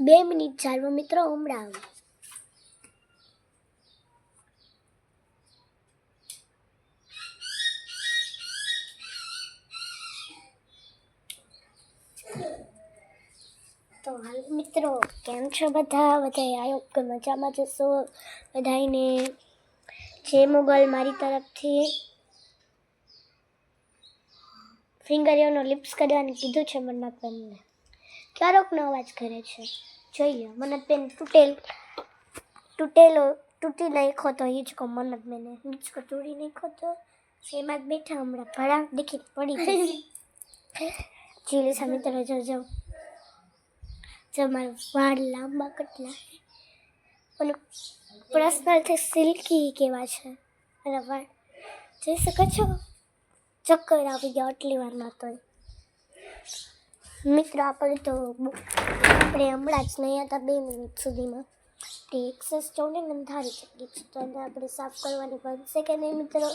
2 minute ચાલવો મિત્રો, હમણાં આવું. તો હાલ મિત્રો, કેમ છો બધા આવ્યો કે મજામાં જશો. બધાને જય મોગલ મારી તરફથી. ફિંગરીઓનો લિપ્સ કરવાનું કીધું છે મન્નતબેનને. ક્યારેકનો અવાજ કરે છે, જોઈ લો. મન્નતબેન તૂટી નાખ્યો તો હિંચકો. મન્નતબેને હિંચકો તોડી નાખ્યો તો એમાં જ બેઠા હમણાં ભડા દેખી પડી જશે. જીલી મિત્રો જોજો, જો મારા વાળ લાંબા કેટલા અને પર્સનલથી સિલ્કી કેવા છે મારા વાળ. જોઈ શકો છો, ચક્કર આવી ગયા આટલી વારમાં. તો મિત્રો આપણે હમણાં જ નહીં હતા 2 મિનિટ સુધીમાં તે એક્સેસ ચોને અંધારી ચકી છે. તો એને આપણે સાફ કરવાની બનશે કે નહીં મિત્રો?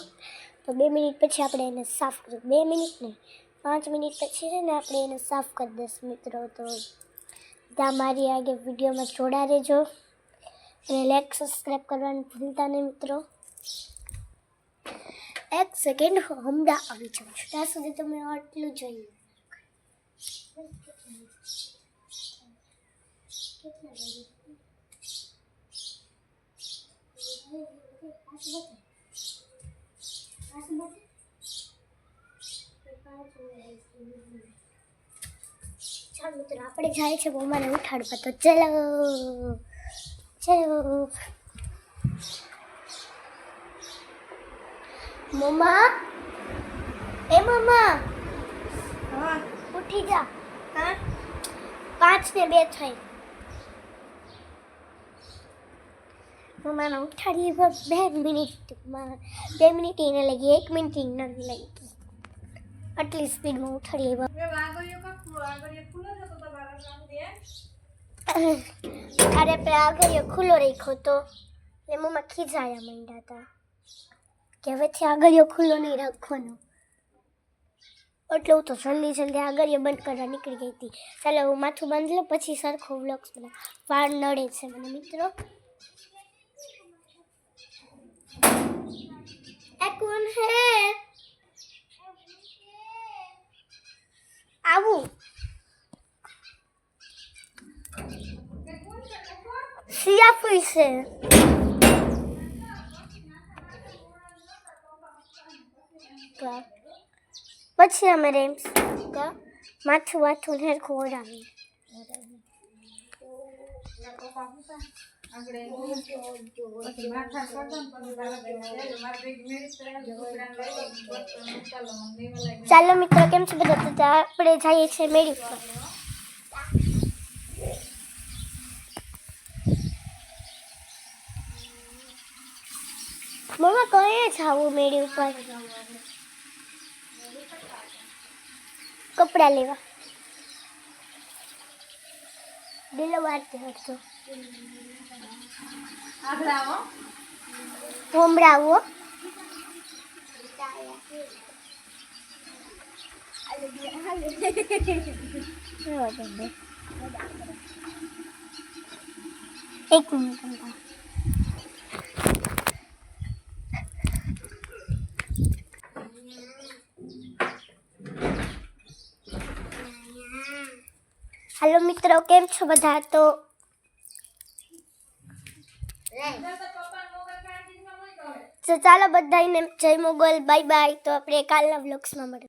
તો 2 મિનિટ પછી આપણે એને સાફ કરીએ. 2 મિનિટ નહીં, 5 મિનિટ પછી છે ને આપણે એને સાફ કરી દઈશું મિત્રો. તો મારી આગળ વિડીયોમાં જોડા રહેજો અને લાઈક સબસ્ક્રાઈબ કરવાનું ભૂલતા નહીં મિત્રો. 1 સેકન્ડ, હમણાં આવી જાઉં છું. ત્યાં સુધી તમે આટલું જોઈએ. ચાલ મિત્રો, આપણે જાય છે મમ્માને ઉઠાડવા. તો ચલો મમ્મા, એ મમ્મા, હા ઉઠી જા. હા 5 ને 2 થઈ. મમ્માને ઉઠાડીએ 2 મિનિટમાં. 2 મિનિટ એને લાગી, 1 મિનિટ એને લાગી. આટલી સ્પીડમાં ઉઠાડીએ. અરે આગળ ખુલ્લો રાખ્યો તો એ મમ્મા ખીજાયા માંડ્યા હતા કે હવેથી આગળ ખુલ્લો નહીં રાખવાનો. એટલે હું તો જલ્દી આગળ બંધ કરવા નીકળી ગઈ હતી. ચાલો હું માથું બાંધી લઉં, પછી સરખો વ્લોગ્સ બધા. વાળ નડે છે મને મિત્રો. એ કોણ હે? આવું સિયા ફૂઈ છે. પછી અમે રેમ્સ માથું હેરખું ઓઢાવી. ચાલો મિત્રો, કેમ છે બધા? તો આપણે જઈએ છીએ મેળી પર. મમ્મા કઈ જાવું મેળી ઉપર? કપડા લેવા. દિલો વારતી હતો. હમણાં આવો. એક મિનિટ. હાલો મિત્રો, કેમ છો બધા? તો ચાલો બધાને જય મોગલ, બાય બાય. તો આપણે કાલના વ્લોગ્સમાં મળીએ.